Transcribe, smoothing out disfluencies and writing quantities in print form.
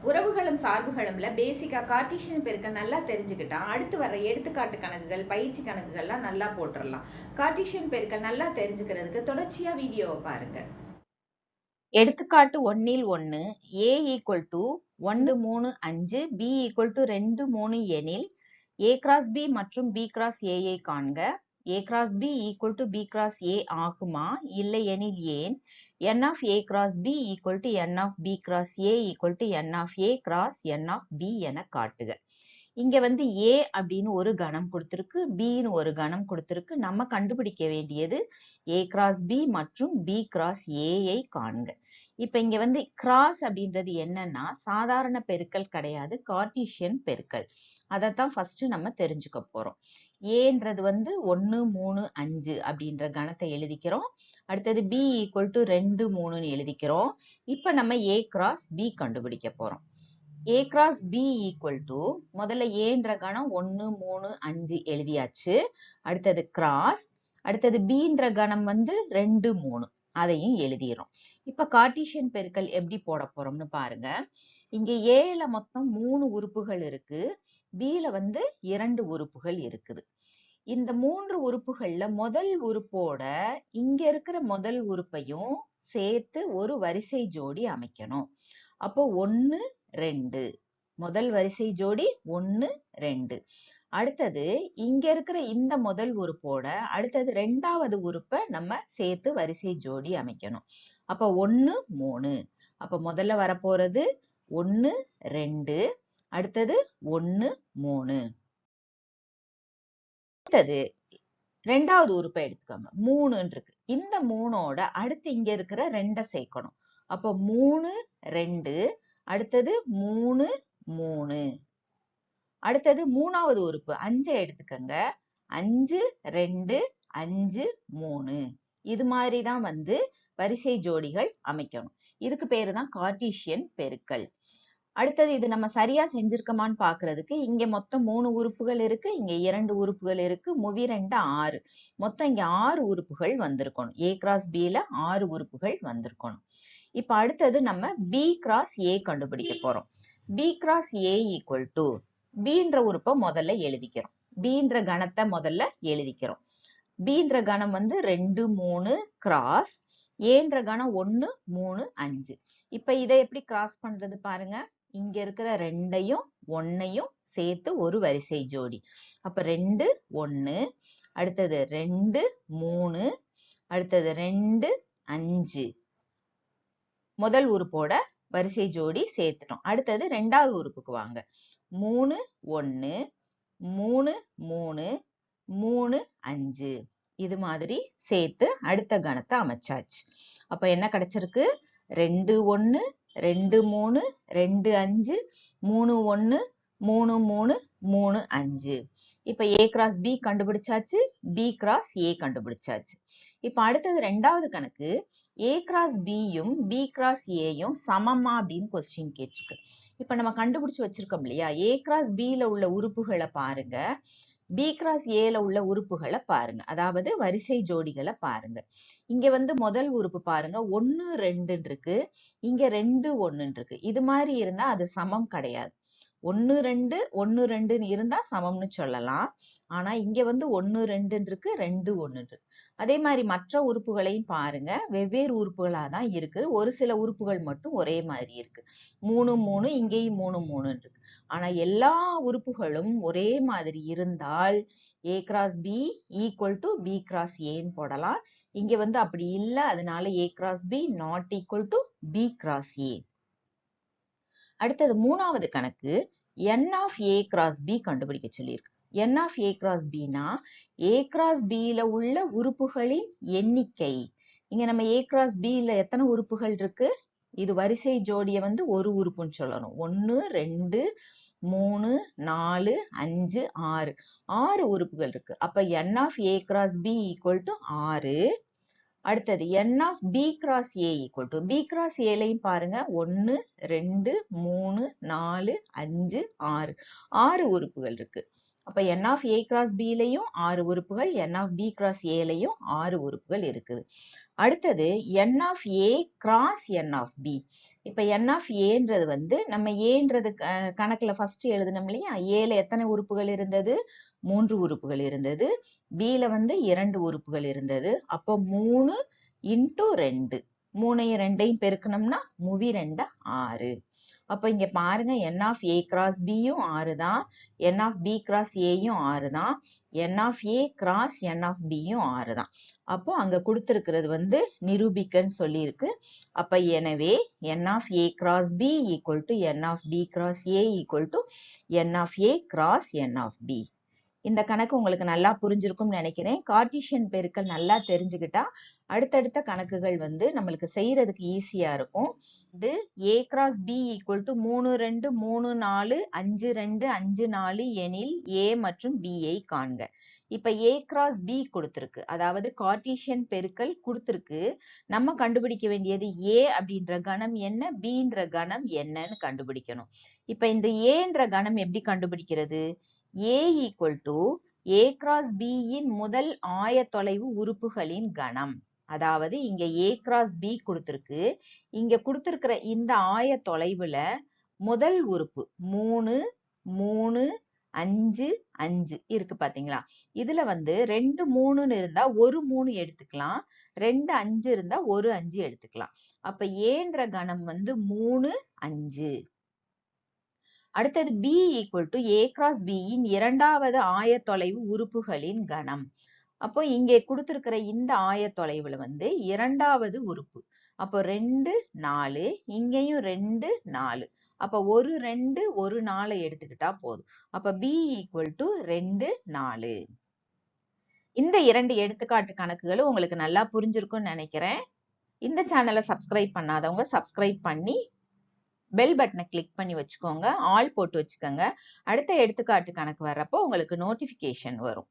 உறவுகளும் சார்புகளும்ல பேசிக்கா கார்ட்டீசியன் பெருக்கல் நல்லா தெரிஞ்சுக்கிட்டா அடுத்து வர எடுத்துக்காட்டு கணக்குகள் பயிற்சி கணக்குகள்லாம் நல்லா போட்டுடலாம். கார்ட்டீசியன் பெருக்கல் நல்லா தெரிஞ்சுக்கிறதுக்கு தொடர்ச்சியா வீடியோவை பாருங்க. எடுத்துக்காட்டு 1 a equal to 1 3 5 b equal to 2 3 எனில் a cross b மற்றும் b cross a ஐ காண்க. a cross b equal to b cross a ஆகுமா இல்லை எனில் ஏன்? n of a cross b equal to n of b cross a equal to n of a cross n of b என காட்டுக. இங்க வந்து A அப்படின்னு ஒரு கணம் கொடுத்திருக்கு, Bன்னு ஒரு கணம் கொடுத்திருக்கு. நம்ம கண்டுபிடிக்க வேண்டியது A cross B மற்றும் B cross A ஐ காண்க. இப்ப இங்க வந்து கிராஸ் அப்படின்றது என்னன்னா சாதாரண பெருக்கல் கிடையாது, கார்ட்டீசியன் பெருக்கல். அதைத்தான் ஃபர்ஸ்ட் நம்ம தெரிஞ்சுக்க போறோம். ஏன்றது வந்து 1 3 5 அப்படின்ற கணத்தை எழுதிக்கிறோம். அடுத்தது B equal to 2 3ன்னு எழுதிக்கிறோம். இப்ப நம்ம A cross B கண்டுபிடிக்க போறோம். A cross B equal to முதல்ல ஏன்ற கணம் 1 3 5 எழுதியாச்சு. அடுத்தது கிராஸ், அடுத்தது Bன்ற கணம் வந்து 2 3 அதையும் எழுதிரும். இப்ப கார்ட்டீசியன் பெருக்கல் எப்படி போட போறோம்னு பாருங்க. இங்க Aல மொத்தம் 3 உறுப்புகள் இருக்கு, Bல வந்து 2 உறுப்புகள் இருக்குது. இந்த 3 உறுப்புகள்ல முதல் உறுப்போட இங்க இருக்கிற முதல் உறுப்பையும் சேர்த்து ஒரு வரிசை ஜோடி அமைக்கணும். அப்போ 1 2 முதல் வரிசை ஜோடி 1 2. அடுத்தது இங்க இருக்கிற இந்த முதல் உறுப்போட அடுத்தது ரெண்டாவது உறுப்பை நம்ம சேர்த்து வரிசை ஜோடி அமைக்கணும். அப்ப 1 3. அப்ப முதல்ல வரப்போறது 1 2, அடுத்தது 1 3. அடுத்தது ரெண்டாவது உறுப்பை எடுத்துக்கோங்க, 3 இருக்கு. இந்த 3ஓட அடுத்து இங்க இருக்கிற 2 சேர்க்கணும். அப்போ 3 2, அடுத்தது 3 3. அடுத்தது மூணாவது உறுப்பு 5 எடுத்துக்கங்க, 5 2 5 3. இது மாதிரி தான் வந்து வரிசை ஜோடிகள் அமைக்கணும். இதுக்கு பேரு தான் கார்ட்டீசியன் பெருக்கல். அடுத்தது இது நம்ம சரியா செஞ்சிருக்கோமான்னு பாக்குறதுக்கு இங்க மொத்தம் 3 உறுப்புகள் இருக்கு, இங்க 2 உறுப்புகள் இருக்கு, மூவி 2 6. மொத்தம் இங்க 6 உறுப்புகள் வந்திருக்கணும். A cross B ல 6 உறுப்புகள் வந்திருக்கணும். இப்ப அடுத்தது நம்ம B cross A கண்டுபிடிக்க போறோம். B cross A equal to Bன்ற உறுப்பை முதல்ல எழுதிக்கிறோம். Bன்ற கணத்தை முதல்ல எழுதிக்கிறோம். Bன்ற கணம் வந்து 2 3 கிராஸ், Aன்ற கணம் 1 3 5. இப்ப இதை எப்படி கிராஸ் பண்றது பாருங்க. இங்க இருக்கிற 2ஐயும் 1ஐயும் சேர்த்து ஒரு வரிசை ஜோடி. அப்ப 2 1, அடுத்தது 2 3, அடுத்தது 2 5. முதல் உறுப்போட வரிசை ஜோடி சேர்த்துட்டோம். அடுத்தது ரெண்டாவது உறுப்புக்கு வாங்க. 3 1 3 3 3 5. இது மாதிரி சேர்த்து அடுத்த கணத்தை அமைச்சாச்சு. அப்ப என்ன கிடைச்சிருக்கு? 2 1 2 3 2 5 3 1 3 3 3 5. இப்ப A cross B கண்டுபிடிச்சாச்சு, B cross A கண்டுபிடிச்சாச்சு. இப்ப அடுத்தது ரெண்டாவது கணக்கு, A cross Bயும் B cross Aயும் சமமா அப்படின்னு கொஸ்டின் கேட்டிருக்கு. இப்ப நம்ம கண்டுபிடிச்சு வச்சிருக்கோம் இல்லையா, A cross Bல உள்ள உறுப்புகளை பாருங்க, B cross Aல உள்ள உறுப்புகளை பாருங்க, அதாவது வரிசை ஜோடிகளை பாருங்க. இங்க வந்து முதல் உறுப்பு பாருங்க 1 2 இருக்கு, இங்க 2 1 இருக்கு. இது மாதிரி இருந்தா அது சமம் கிடையாது. 1 2 1 2ன்னு இருந்தா சமம்னு சொல்லலாம். ஆனா இங்க வந்து 1 2 இருக்கு, 2 1 இருக்கு. அதே மாதிரி மற்ற உறுப்புகளையும் பாருங்க, வெவ்வேறு உறுப்புகளா தான் இருக்கு. ஒரு சில உறுப்புகள் மட்டும் ஒரே மாதிரி இருக்கு. 3 3, இங்கேயும் 3 3 இருக்கு. ஆனா எல்லா உறுப்புகளும் ஒரே மாதிரி இருந்தால் A cross B equal to B cross Aன்னு போடலாம். இங்க வந்து அப்படி இல்லை, அதனால A cross B not equal to B cross A. அடுத்தது மூணாவது கணக்கு, n of A cross B கண்டுபிடிக்க சொல்லியிருக்கு. n of A cross Bனா A cross Bல உள்ள உறுப்புகளின் எண்ணிக்கை. இங்க நம்ம A cross Bல எத்தனை உறுப்புகள் இருக்கு? இது வரிசை ஜோடியை வந்து ஒரு உறுப்புன்னு சொல்லணும். 1 2 3 4 5 6. 6 உறுப்புகள் இருக்கு. அப்ப n of A cross B equal to 6. அடுத்தது n of B cross A equal to, B cross Aலையும் பாருங்க 1 2 3 4 5 6. 6 உறுப்புகள் இருக்கு. அப்ப n of A cross Bலையும் 6 உறுப்புகள், n of B cross Aலையும் 6 உறுப்புகள் இருக்குது. அடுத்தது n of a cross n of b. இப்ப n of aன்றது வந்து நம்ம ஏன்றது கணக்குல ஃபர்ஸ்ட் எழுதணும் இல்லையா? ஏல எத்தனை உறுப்புகள் இருந்தது? 3 உறுப்புகள் இருந்தது. bல வந்து 2 உறுப்புகள் இருந்தது. அப்போ 3 into 2. 3ஐயும் 2ஐயும் பெருக்கணும்னா 3 2 6. அப்ப இங்க பாருங்க n of a cross b யும் 6 தான். n of b cross a யும் 6 தான். n of a cross n of b யும் 6 தான். அப்போ அங்க கொடுத்திருக்கிறது வந்து நிரூபிக்கன்னு சொல்லியிருக்கு. அப்ப எனவே n of a cross b equal to n of b cross a equal to n of a cross n of b. இந்த கணக்கு உங்களுக்கு நல்லா புரிஞ்சிருக்கும்னு நினைக்கிறேன். கார்ட்டீசியன் பெருக்கல் நல்லா தெரிஞ்சுக்கிட்டா அடுத்தடுத்த கணக்குகள் வந்து நம்மளுக்கு செய்யறதுக்கு ஈஸியா இருக்கும். இது a cross b equal to 3 2 3 4 5 2 5 4 எனில் a மற்றும் b ஐ காண்க. இப்ப a cross b கொடுத்திருக்கு, அதாவது கார்ட்டீசியன் பெருக்கல் கொடுத்திருக்கு. நம்ம கண்டுபிடிக்க வேண்டியது a அப்படின்ற கணம் என்ன, bன்ற கணம் என்னன்னு கண்டுபிடிக்கணும். இப்ப இந்த aன்ற கணம் எப்படி கண்டுபிடிக்கிறது? a equal to a cross b இன் முதல் ஆயத்தொலைவு உறுப்புகளின் கணம். அதாவது இங்க a cross b கொடுத்திருக்கு. இங்க கொடுத்திருக்கிற இந்த ஆயத்தொலைவுல முதல் உறுப்பு 3 3 5 5 இருக்கு பாத்தீங்களா? இதுல வந்து 2 3ன்னு இருந்தா ஒரு 3 எடுத்துக்கலாம், 2 5 இருந்தா ஒரு 5 எடுத்துக்கலாம். அப்ப ஏன்ற கணம் வந்து 3 5. அடுத்தது b equal to a cross b இன் இரண்டாவது ஆயத்தொலைவு உறுப்புகளின் கணம். அப்போ இங்கே கொடுத்திருக்கிற இந்த ஆயத்தொலைவுல வந்து இரண்டாவது உறுப்பு. அப்போ 2 4, இங்கேயும் 2 4. அப்ப ஒரு 2 ஒரு 4 எடுத்துக்கிட்டா போதும். அப்ப b equal to 2 4. இந்த 2 எடுத்துக்காட்டு கணக்குகளும் உங்களுக்கு நல்லா புரிஞ்சிருக்கும்னு நினைக்கிறேன். இந்த சேனலை சப்ஸ்கிரைப் பண்ணாதவங்க சப்ஸ்கிரைப் பண்ணி பெல் பட்டனை கிளிக் பண்ணி வச்சுக்கோங்க, ஆல் போட்டு வச்சுக்கோங்க. அடுத்த எடுத்துக்காட்டு கணக்கு வர்றப்போ உங்களுக்கு நோட்டிபிகேஷன் வரும்.